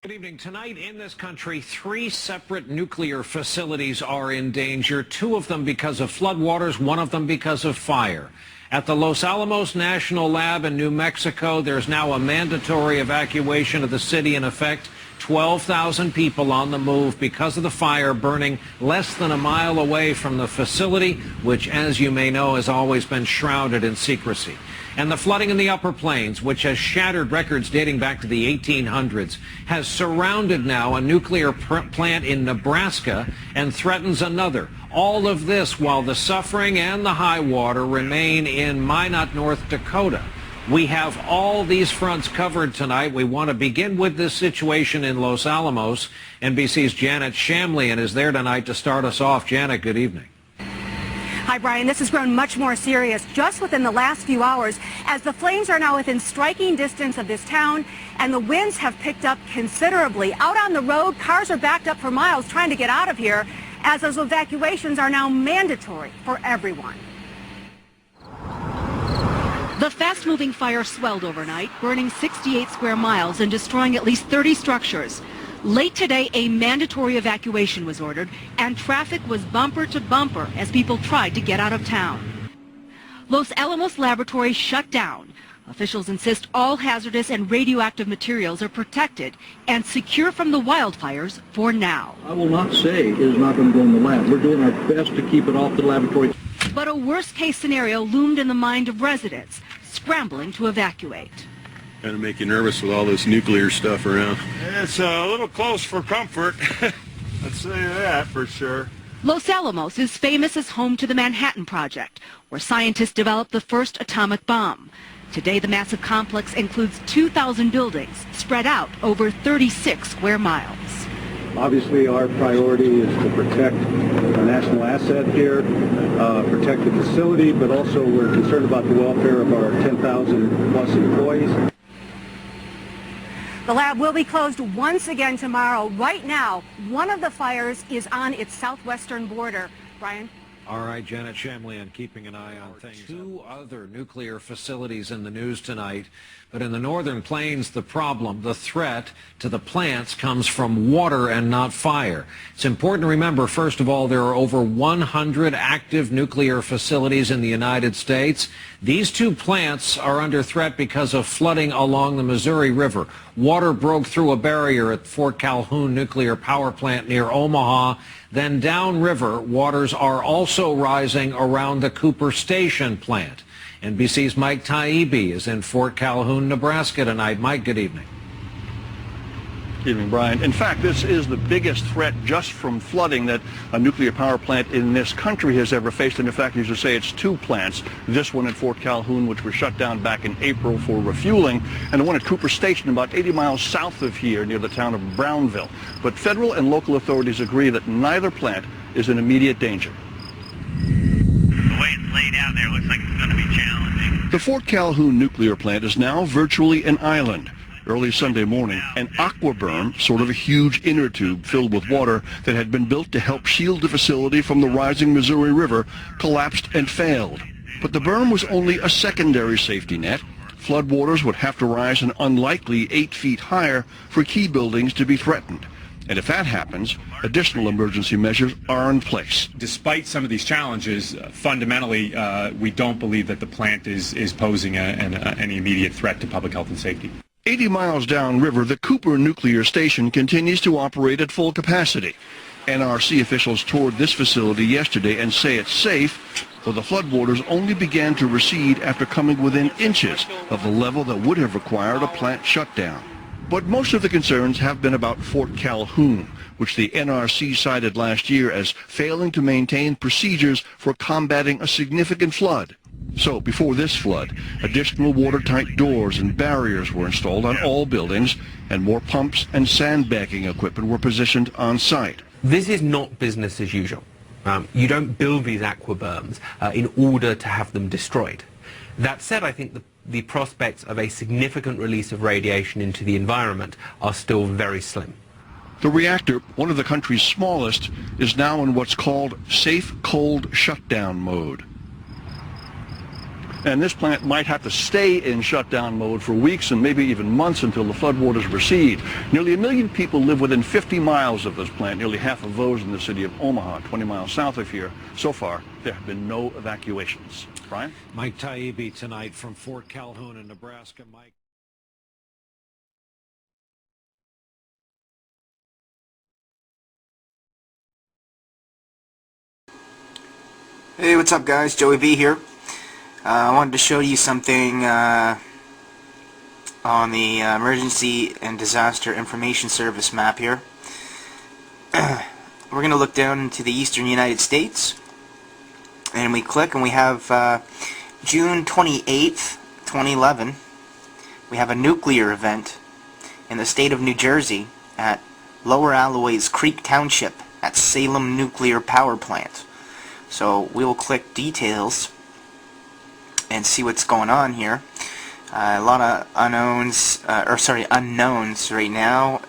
Good evening. Tonight in this country, 3 separate nuclear facilities are in danger, 2 of them because of floodwaters, 1 of them because of fire. At the Los Alamos National Lab in New Mexico, there's now a mandatory evacuation of the city in effect. 12,000 people on the move because of the fire burning less than a mile away from the facility, which, as you may know, has always been shrouded in secrecy. And the flooding in the upper plains, which has shattered records dating back to the 1800s, has surrounded now a nuclear plant in Nebraska and threatens another. All of this while the suffering and the high water remain in Minot, North Dakota. We have all these fronts covered tonight. We want to begin with this situation in Los Alamos. NBC's Janet Shamlian is there tonight to start us off. Janet, good evening. Hi, Brian. This has grown much more serious just within the last few hours as the flames are now within striking distance of this town and the winds have picked up considerably. Out on the road, cars are backed up for miles trying to get out of here as those evacuations are now mandatory for everyone. The fast-moving fire swelled overnight, burning 68 square miles and destroying at least 30 structures. Late today, a mandatory evacuation was ordered, and traffic was bumper to bumper as people tried to get out of town. Los Alamos laboratories shut down. Officials insist all hazardous and radioactive materials are protected and secure from the wildfires for now. I will not say it is not going to go in the lab. We're doing our best to keep it off the laboratory. But a worst-case scenario loomed in the mind of residents, scrambling to evacuate. Kind of make you nervous with all this nuclear stuff around. It's a little close for comfort. Let's say that for sure. Los Alamos is famous as home to the Manhattan Project, where scientists developed the first atomic bomb. Today, the massive complex includes 2,000 buildings spread out over 36 square miles. Obviously, our priority is to protect a national asset here, protect the facility, but also we're concerned about the welfare of our 10,000 plus employees. The lab will be closed once again tomorrow. Right now, one of the fires is on its southwestern border. Brian? All right, Janet Shamlian keeping an eye on things. 2 other nuclear facilities in the news tonight. But in the northern plains, the problem, the threat to the plants comes from water and not fire. It's important to remember, first of all, there are over 100 active nuclear facilities in the United States. These 2 plants are under threat because of flooding along the Missouri River. Water broke through a barrier at Fort Calhoun Nuclear Power Plant near Omaha. Then downriver, waters are also rising around the Cooper Station plant. NBC's Mike Taibbi is in Fort Calhoun, Nebraska tonight. Mike, good evening. Good evening, Brian. In fact, this is the biggest threat just from flooding that a nuclear power plant in this country has ever faced. And in fact, as you say, it's 2 plants. This one at Fort Calhoun, which was shut down back in April for refueling, and the one at Cooper Station about 80 miles south of here near the town of Brownville. But federal and local authorities agree that neither plant is in immediate danger. The way it's laid out there looks like it's going to be challenging. The Fort Calhoun nuclear plant is now virtually an island. Early Sunday morning, an aqua berm, sort of a huge inner tube filled with water that had been built to help shield the facility from the rising Missouri River, collapsed and failed. But the berm was only a secondary safety net. Floodwaters would have to rise an unlikely 8 feet higher for key buildings to be threatened. And if that happens, additional emergency measures are in place. Despite some of these challenges, fundamentally, we don't believe that the plant is posing any immediate threat to public health and safety. 80 miles downriver, the Cooper nuclear station continues to operate at full capacity. NRC officials toured this facility yesterday and say it's safe, though the floodwaters only began to recede after coming within inches of the level that would have required a plant shutdown. But most of the concerns have been about Fort Calhoun, which the NRC cited last year as failing to maintain procedures for combating a significant flood. So before this flood, additional watertight doors and barriers were installed on all buildings, and more pumps and sandbagging equipment were positioned on site. This is not business as usual. You don't build these aqua berms in order to have them destroyed. That said, I think the prospects of a significant release of radiation into the environment are still very slim. The reactor, one of the country's smallest, is now in what's called safe cold shutdown mode. And this plant might have to stay in shutdown mode for weeks and maybe even months until the floodwaters recede. Nearly 1 million people live within 50 miles of this plant, nearly half of those in the city of Omaha, 20 miles south of here. So far, there have been no evacuations. Brian? Mike Taibbi tonight from Fort Calhoun in Nebraska. Mike. Hey, what's up guys? Joey V here. I wanted to show you something on the Emergency and Disaster Information Service map here. We're going to look down into the eastern United States, and we click and we have June 28th, 2011. We have a nuclear event in the state of New Jersey at Lower Alloways Creek Township at Salem Nuclear Power Plant. So we will click details and see what's going on here. A lot of unknowns right now.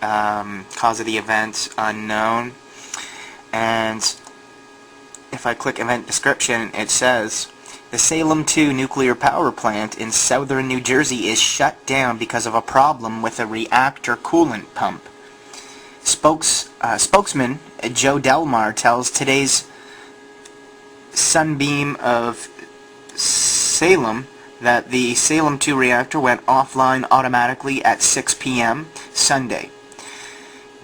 Cause of the event unknown. And if I click event description, it says the Salem 2 nuclear power plant in southern New Jersey is shut down because of a problem with a reactor coolant pump. Spokesman Joe Delmar tells today's Sunbeam of Salem that the Salem 2 reactor went offline automatically at 6 p.m. Sunday.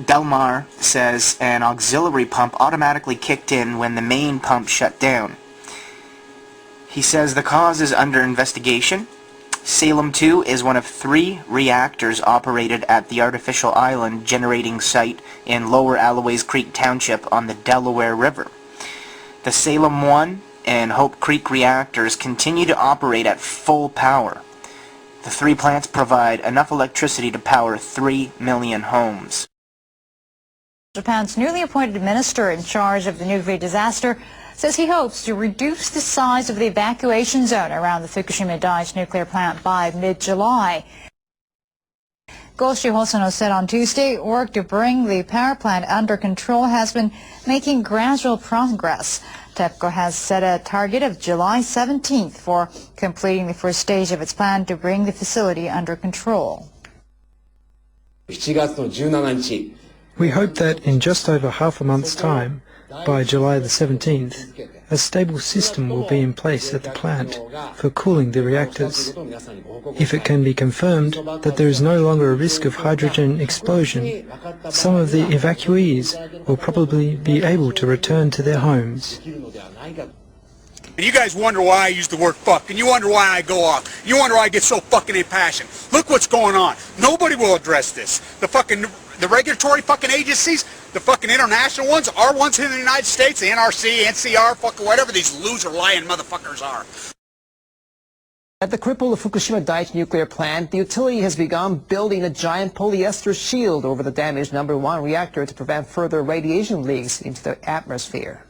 Delmar says an auxiliary pump automatically kicked in when the main pump shut down. He says the cause is under investigation. Salem 2 is one of 3 reactors operated at the artificial island generating site in Lower Alloways Creek Township on the Delaware River. The Salem 1 and Hope Creek reactors continue to operate at full power. The 3 plants provide enough electricity to power 3 million homes. Japan's newly appointed minister in charge of the nuclear disaster says he hopes to reduce the size of the evacuation zone around the Fukushima Daiichi nuclear plant by mid-July. Goshi Hosono said on Tuesday work to bring the power plant under control has been making gradual progress. TEPCO has set a target of July 17th for completing the first stage of its plan to bring the facility under control. We hope that in just over half a month's time, by July the 17th, a stable system will be in place at the plant for cooling the reactors. If it can be confirmed that there is no longer a risk of hydrogen explosion, some of the evacuees will probably be able to return to their homes. You guys wonder why I use the word fuck, and you wonder why I go off. You wonder why I get so fucking impassioned. Look what's going on. Nobody will address this. The regulatory fucking agencies, the fucking international ones, our ones here in the United States, the NRC, NCR, fucking whatever these loser lying motherfuckers are. At the crippled Fukushima Daiichi nuclear plant, the utility has begun building a giant polyester shield over the damaged #1 reactor to prevent further radiation leaks into the atmosphere.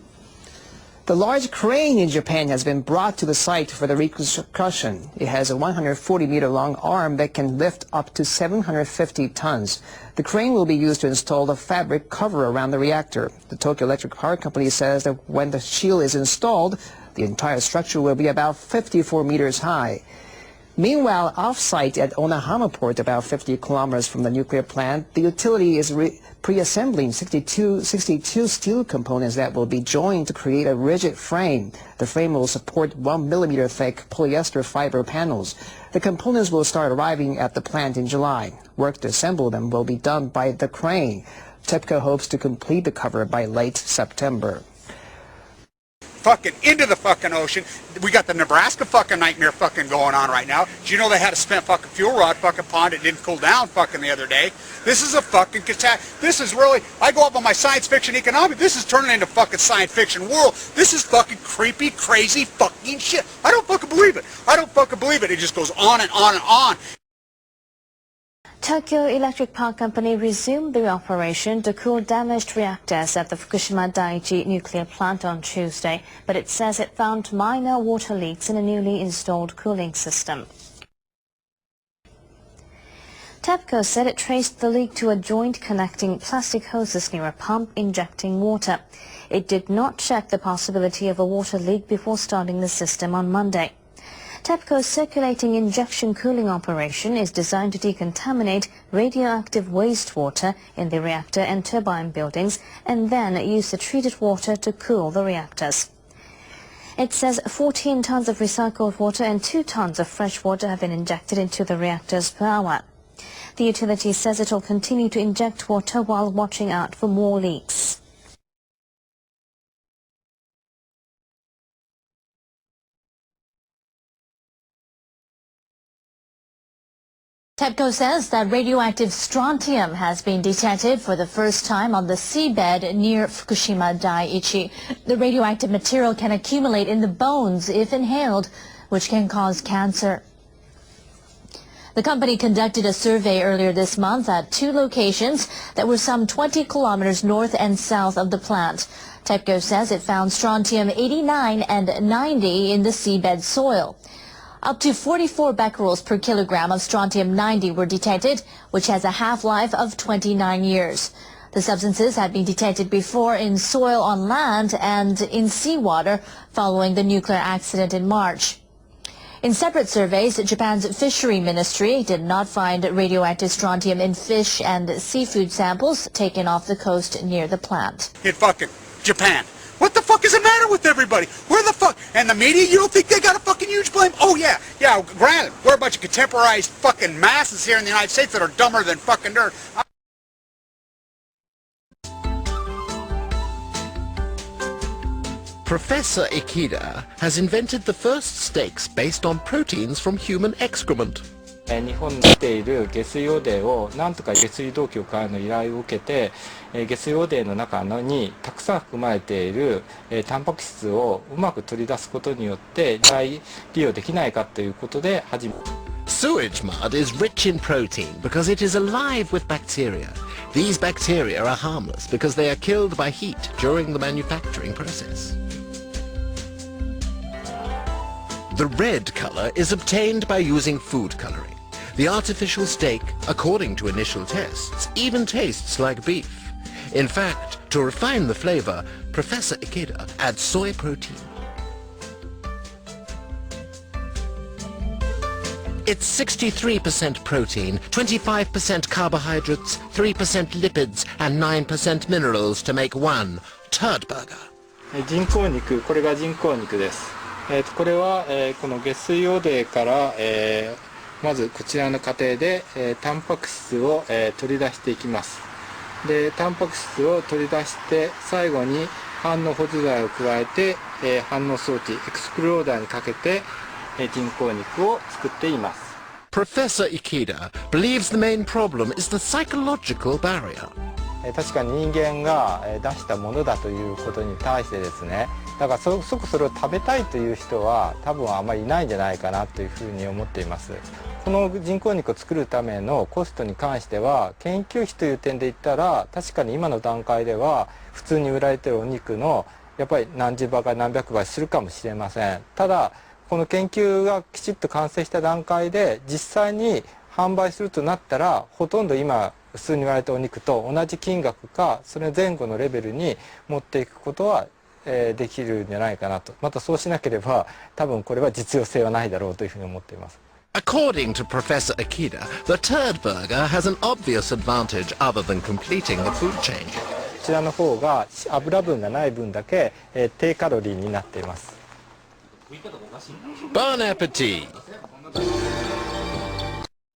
The large crane in Japan has been brought to the site for the reconstruction. It has a 140-meter-long arm that can lift up to 750 tons. The crane will be used to install the fabric cover around the reactor. The Tokyo Electric Power Company says that when the shield is installed, the entire structure will be about 54 meters high. Meanwhile, off-site at Onahama Port, about 50 kilometers from the nuclear plant, the utility is pre-assembling 62 steel components that will be joined to create a rigid frame. The frame will support 1 millimeter thick polyester fiber panels. The components will start arriving at the plant in July. Work to assemble them will be done by the crane. TEPCO hopes to complete the cover by late September. Fucking into the fucking ocean. We got the Nebraska fucking nightmare fucking going on right now. Do you know they had a spent fucking fuel rod fucking pond that didn't cool down fucking the other day? This is a fucking catastrophe. This is really, I go up on my science fiction economic, this is turning into fucking science fiction world. This is fucking creepy, crazy fucking shit. I don't fucking believe it. I don't fucking believe it. It just goes on and on and on. Tokyo Electric Power Company resumed the operation to cool damaged reactors at the Fukushima Daiichi nuclear plant on Tuesday, but it says it found minor water leaks in a newly installed cooling system. TEPCO said it traced the leak to a joint connecting plastic hoses near a pump injecting water. It did not check the possibility of a water leak before starting the system on Monday. TEPCO's circulating injection cooling operation is designed to decontaminate radioactive wastewater in the reactor and turbine buildings and then use the treated water to cool the reactors. It says 14 tons of recycled water and 2 tons of fresh water have been injected into the reactors per hour. The utility says it will continue to inject water while watching out for more leaks. TEPCO says that radioactive strontium has been detected for the first time on the seabed near Fukushima Daiichi. The radioactive material can accumulate in the bones if inhaled, which can cause cancer. The company conducted a survey earlier this month at 2 locations that were some 20 kilometers north and south of the plant. TEPCO says it found strontium 89 and 90 in the seabed soil. Up to 44 becquerels per kilogram of strontium-90 were detected, which has a half-life of 29 years. The substances had been detected before in soil on land and in seawater following the nuclear accident in March. In separate surveys, Japan's fishery ministry did not find radioactive strontium in fish and seafood samples taken off the coast near the plant. In fucking Japan. What the fuck is the matter with everybody? Where the fuck? And the media, you don't think they got a fucking huge blame? Oh yeah, granted, we're a bunch of contemporized fucking masses here in the United States that are dumber than fucking dirt. Professor Ikeda has invented the first steaks based on proteins from human excrement. 日本に来ている下水汚泥をなんとか下水道局からの依頼を受けて、下水汚泥の中にたくさん含まれているタンパク質をうまく取り出すことによって再利用できないかということで始め。Sewage mud is rich in protein because it is alive with bacteria. These bacteria are harmless because they are killed by heat during the manufacturing process. The red color is obtained by using food coloring. The artificial steak, according to initial tests, even tastes like beef. In fact, to refine the flavor, Professor Ikeda adds soy protein. It's 63% protein, 25% carbohydrates, 3% lipids, and 9% minerals to make one turd burger. 人工肉、これが人工肉です。これは、この下水汚泥から、まずこちらの過程で、タンパク質を、取り出していきます。で、タンパク質を取り出して最後に反応補助剤を加えて、反応装置エクスプローダーにかけて、人工肉を作っています。Professor Ikeda believes the main problem is the psychological barrier. 確かに人間が出したものだということに対してですね、だからそれを食べたいという人は多分あまりいないんじゃないかなというふうに思っています。この人工肉を作るためのコストに関しては研究費という点で言ったら確かに今の段階では普通に売られているお肉のやっぱり何十倍か何百倍するかもしれません。ただこの研究がきちっと完成した段階で実際に販売するとなったらほとんど今普通に売られたお肉と同じ金額かそれ前後のレベルに持っていくことはできるんじゃないかなと。またそうしなければ多分これは実用性はないだろうというふうに思っています。According to Professor Ikeda, the turd burger has an obvious advantage other than completing the food chain. こちらの方が油分がない分だけ低カロリーになっています。Bon appetit!